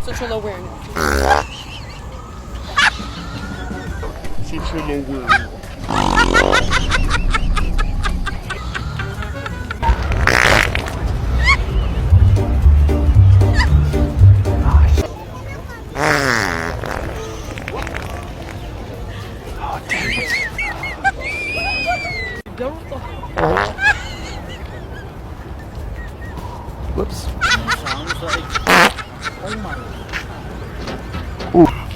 Sexual awareness. Sexual awareness. Oh, damn it. Whoops. Sounds like, oh my. Ooh.